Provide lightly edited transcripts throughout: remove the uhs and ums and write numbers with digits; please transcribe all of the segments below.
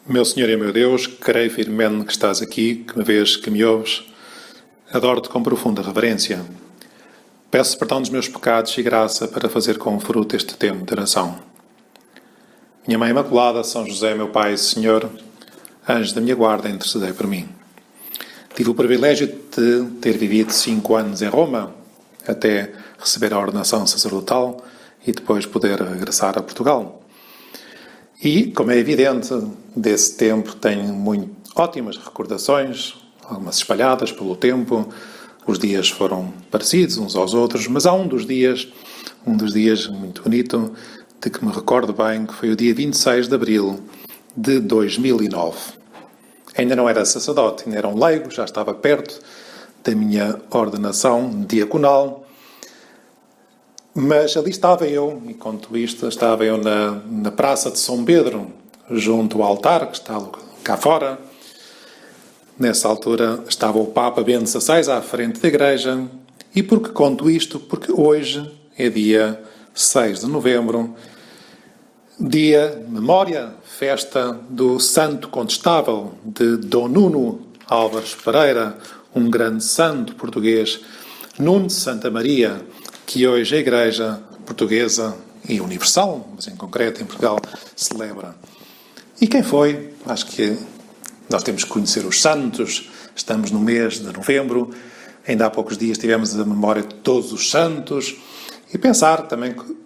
Meu Senhor e meu Deus, creio firmemente que estás aqui, que me vês, que me ouves. Adoro-te com profunda reverência. Peço perdão dos meus pecados e graça para fazer com fruto este tempo de oração. Minha Mãe Imaculada, São José, meu Pai e Senhor, anjos da minha guarda, intercedei por mim. Tive o privilégio de ter vivido 5 anos em Roma, até receber a ordenação sacerdotal e depois poder regressar a Portugal. E, como é evidente, desse tempo tenho ótimas recordações, algumas espalhadas pelo tempo. Os dias foram parecidos uns aos outros, mas há um dos dias muito bonito, de que me recordo bem, que foi o dia 26 de abril de 2009. Ainda não era sacerdote, ainda era um leigo, já estava perto da minha ordenação diaconal. Mas ali estava eu, e conto isto, estava eu na Praça de São Pedro, junto ao altar, que está cá fora. Nessa altura estava o Papa Bento XVI à frente da igreja. E por que conto isto? Porque hoje é dia 6 de novembro, dia memória, festa do Santo Condestável de Dom Nuno Álvares Pereira, um grande santo português, Nuno de Santa Maria, que hoje a Igreja Portuguesa e Universal, mas em concreto em Portugal, celebra. E quem foi? Acho que nós temos que conhecer os santos. Estamos no mês de novembro. Ainda há poucos dias tivemos a memória de todos os santos. E pensar também que,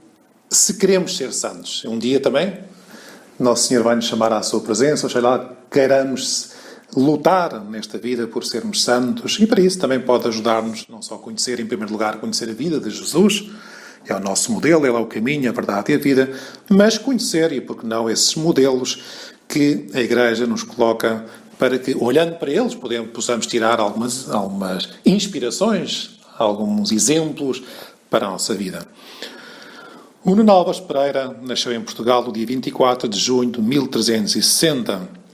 se queremos ser santos, um dia também, Nosso Senhor vai nos chamar à sua presença, ou seja lá, queiramos lutar nesta vida por sermos santos, e para isso também pode ajudar-nos não só a conhecer, em primeiro lugar, conhecer a vida de Jesus, é o nosso modelo, ele é o caminho, a verdade e a vida, mas conhecer, e por que não, esses modelos que a Igreja nos coloca para que, olhando para eles, possamos tirar algumas inspirações, alguns exemplos para a nossa vida. O Nuno Álvares Pereira nasceu em Portugal no dia 24 de junho de 1360.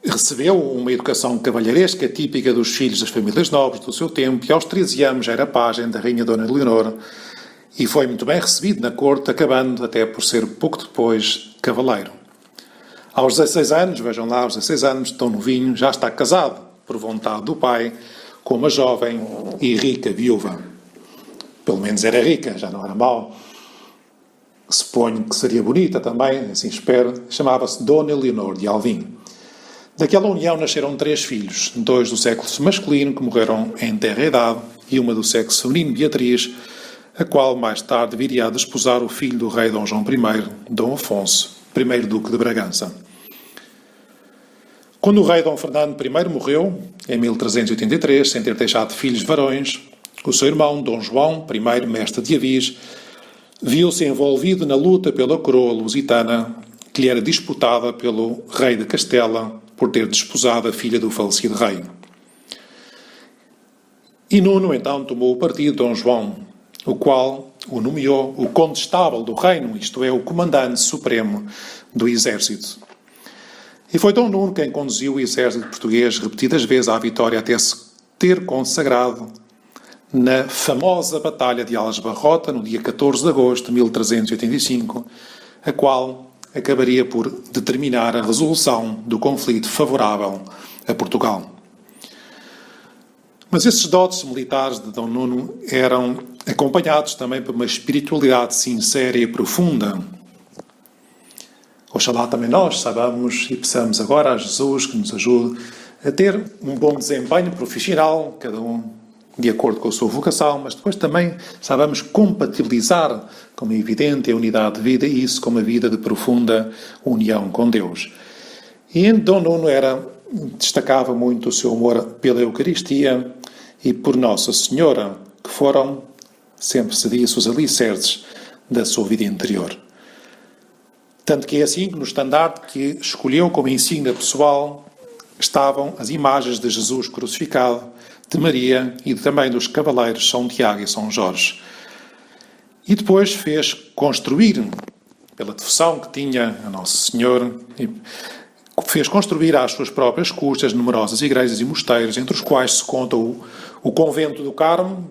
Recebeu uma educação cavalheiresca típica dos filhos das famílias nobres do seu tempo e aos 13 anos já era pajem da rainha Dona Leonor e foi muito bem recebido na corte, acabando até por ser pouco depois cavaleiro. Aos 16 anos, vejam lá, aos 16 anos, tão novinho, já está casado, por vontade do pai, com uma jovem e rica viúva. Pelo menos era rica, já não era mau. Suponho que seria bonita também, assim espero. Chamava-se Dona Leonor de Alvim. Daquela união nasceram 3 filhos, 2 do sexo masculino, que morreram em tenra idade, e uma do sexo feminino, Beatriz, a qual mais tarde viria a desposar o filho do rei Dom João I, Dom Afonso, primeiro duque de Bragança. Quando o rei Dom Fernando I morreu, em 1383, sem ter deixado filhos varões, o seu irmão, Dom João I, mestre de Avis, viu-se envolvido na luta pela coroa lusitana, que lhe era disputada pelo rei de Castela, por ter desposado a filha do falecido rei. E Nuno, então, tomou o partido de Dom João, o qual o nomeou o condestável do reino, isto é, o comandante supremo do exército. E foi Dom Nuno quem conduziu o exército português repetidas vezes à vitória até se ter consagrado na famosa Batalha de Aljubarrota, no dia 14 de agosto de 1385, a qual acabaria por determinar a resolução do conflito favorável a Portugal. Mas esses dotes militares de Dom Nuno eram acompanhados também por uma espiritualidade sincera e profunda. Oxalá também nós saibamos e peçamos agora a Jesus que nos ajude a ter um bom desempenho profissional, cada um de acordo com a sua vocação, mas depois também saibamos compatibilizar, como é evidente, a unidade de vida e isso com uma vida de profunda união com Deus. E Dom Nuno destacava muito o seu amor pela Eucaristia e por Nossa Senhora, que foram, sempre se disse, os alicerces da sua vida interior. Tanto que é assim que no estandarte que escolheu como insígnia pessoal estavam as imagens de Jesus crucificado, de Maria e também dos cavaleiros São Tiago e São Jorge. E depois fez construir, pela devoção que tinha a Nossa Senhora, fez construir às suas próprias custas numerosas igrejas e mosteiros, entre os quais se conta o Convento do Carmo,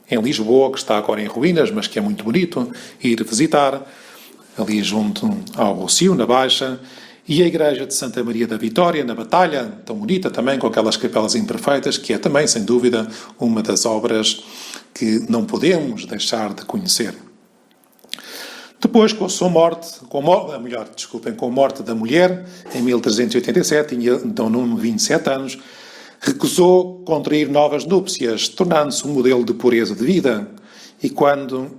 em Lisboa, que está agora em ruínas, mas que é muito bonito ir visitar, ali junto ao Rossio, na Baixa, e a Igreja de Santa Maria da Vitória, na Batalha, tão bonita também, com aquelas capelas imperfeitas, que é também, sem dúvida, uma das obras que não podemos deixar de conhecer. Depois, com a sua morte, com a morte da mulher, em 1387, tinha Dom Nuno 27 anos, recusou contrair novas núpcias, tornando-se um modelo de pureza de vida. E quando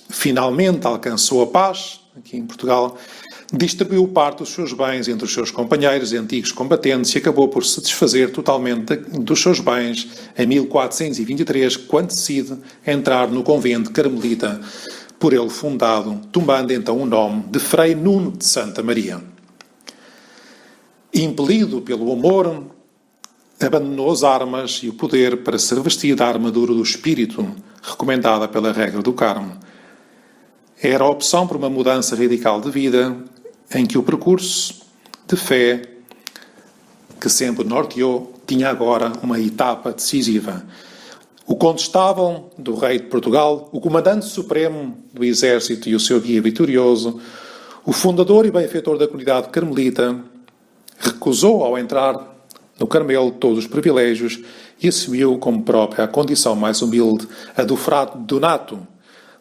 finalmente alcançou a paz, aqui em Portugal, distribuiu parte dos seus bens entre os seus companheiros e antigos combatentes e acabou por se desfazer totalmente dos seus bens em 1423, quando decide entrar no convento carmelita por ele fundado, tomando então o nome de Frei Nuno de Santa Maria. Impelido pelo amor, abandonou as armas e o poder para se revestir da armadura do espírito, recomendada pela regra do Carmo. Era a opção por uma mudança radical de vida, em que o percurso de fé que sempre norteou tinha agora uma etapa decisiva. O condestável do rei de Portugal, o comandante supremo do exército e o seu guia vitorioso, o fundador e benfeitor da comunidade carmelita, recusou ao entrar no Carmelo todos os privilégios e assumiu como própria a condição mais humilde, a do frade Donato,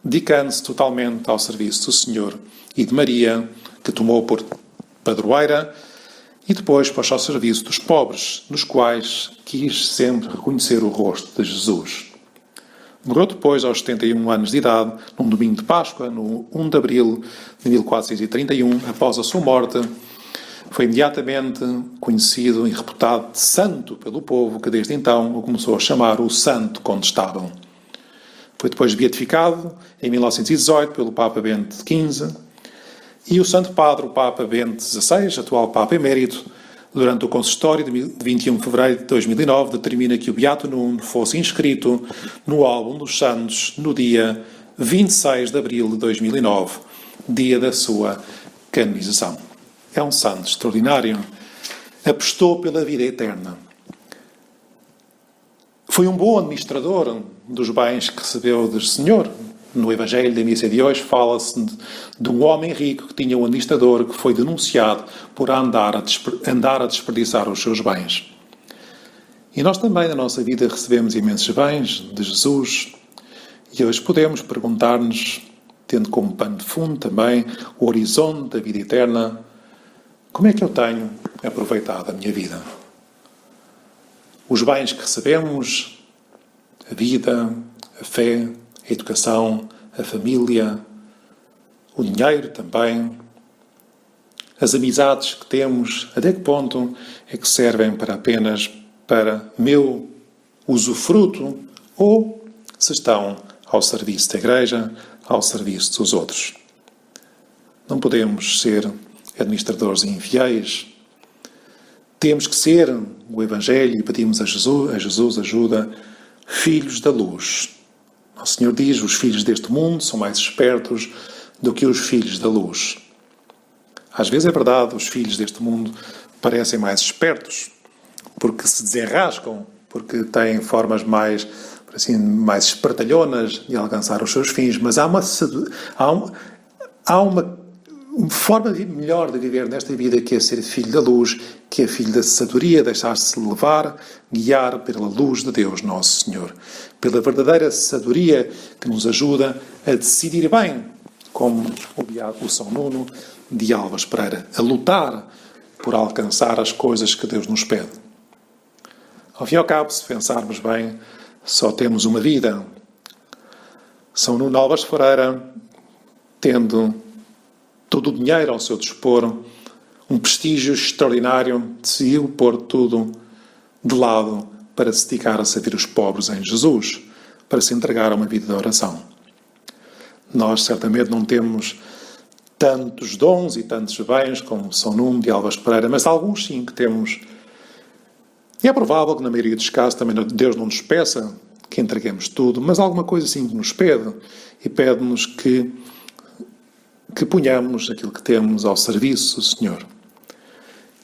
dedicando-se totalmente ao serviço do Senhor e de Maria, que tomou por padroeira, e depois pôs ao serviço dos pobres, nos quais quis sempre reconhecer o rosto de Jesus. Morreu depois, aos 71 anos de idade, num domingo de Páscoa, no 1 de abril de 1431, após a sua morte. Foi imediatamente conhecido e reputado de santo pelo povo, que desde então o começou a chamar o Santo Condestável. Foi depois beatificado, em 1918, pelo Papa Bento XV, e o Santo Padre, o Papa Bento XVI, atual Papa Emérito, durante o consistório de 21 de fevereiro de 2009, determina que o Beato Nuno fosse inscrito no álbum dos santos no dia 26 de abril de 2009, dia da sua canonização. É um santo extraordinário. Apostou pela vida eterna. Foi um bom administrador dos bens que recebeu do Senhor. No Evangelho da missa de hoje fala-se de um homem rico que tinha um administrador que foi denunciado por andar a desperdiçar os seus bens. E nós também, na nossa vida, recebemos imensos bens de Jesus. E hoje podemos perguntar-nos, tendo como pano de fundo também o horizonte da vida eterna, como é que eu tenho aproveitado a minha vida? Os bens que recebemos, a vida, a fé, a educação, a família, o dinheiro também, as amizades que temos, até que ponto é que servem apenas para meu usufruto ou se estão ao serviço da Igreja, ao serviço dos outros. Não podemos ser administradores infiéis. Temos que ser, o Evangelho, e pedimos a Jesus ajuda, filhos da luz. O Senhor diz, os filhos deste mundo são mais espertos do que os filhos da luz. Às vezes é verdade, os filhos deste mundo parecem mais espertos, porque se desenrascam, porque têm formas mais espertalhonas de alcançar os seus fins, mas há uma forma melhor de viver nesta vida, que é ser filho da luz, que é filho da sabedoria, deixar-se levar, guiar pela luz de Deus Nosso Senhor. Pela verdadeira sabedoria que nos ajuda a decidir bem, como o São Nuno de Álvares Pereira, a lutar por alcançar as coisas que Deus nos pede. Ao fim e ao cabo, se pensarmos bem, só temos uma vida. São Nuno de Álvares Pereira, tendo todo o dinheiro ao seu dispor, um prestígio extraordinário, decidiu pôr tudo de lado para se dedicar a servir os pobres em Jesus, para se entregar a uma vida de oração. Nós certamente não temos tantos dons e tantos bens como São Nuno de Álvares Pereira, mas alguns sim que temos. E é provável que na maioria dos casos também Deus não nos peça que entreguemos tudo, mas alguma coisa sim que nos pede, e pede-nos que ponhamos aquilo que temos ao serviço do Senhor.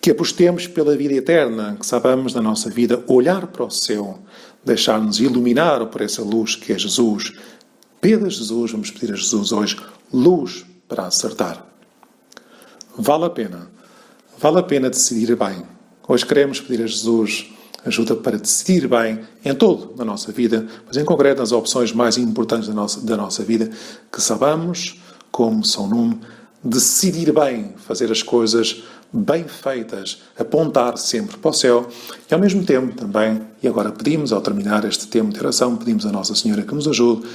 Que apostemos pela vida eterna, que saibamos na nossa vida olhar para o céu, deixar-nos iluminar por essa luz que é Jesus. Pede a Jesus, vamos pedir a Jesus hoje, luz para acertar. vale a pena. Vale a pena decidir bem. Hoje queremos pedir a Jesus ajuda para decidir bem em todo na nossa vida, mas em concreto nas opções mais importantes da nossa vida, que saibamos, como São Nuno, decidir bem, fazer as coisas bem feitas, apontar sempre para o céu e ao mesmo tempo também, e agora pedimos ao terminar este tempo de oração, pedimos a Nossa Senhora que nos ajude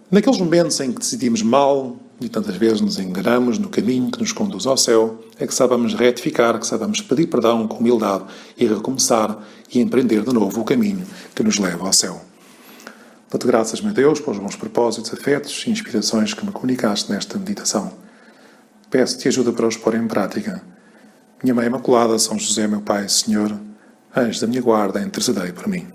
naqueles momentos em que decidimos mal e tantas vezes nos enganamos no caminho que nos conduz ao céu, é que saibamos retificar, que saibamos pedir perdão com humildade e recomeçar e empreender de novo o caminho que nos leva ao céu. Dou-te graças, meu Deus, pelos bons propósitos, afetos e inspirações que me comunicaste nesta meditação. Peço-te ajuda para os pôr em prática. Minha Mãe Imaculada, São José, meu Pai, Senhor, anjo da minha guarda, intercedei por mim.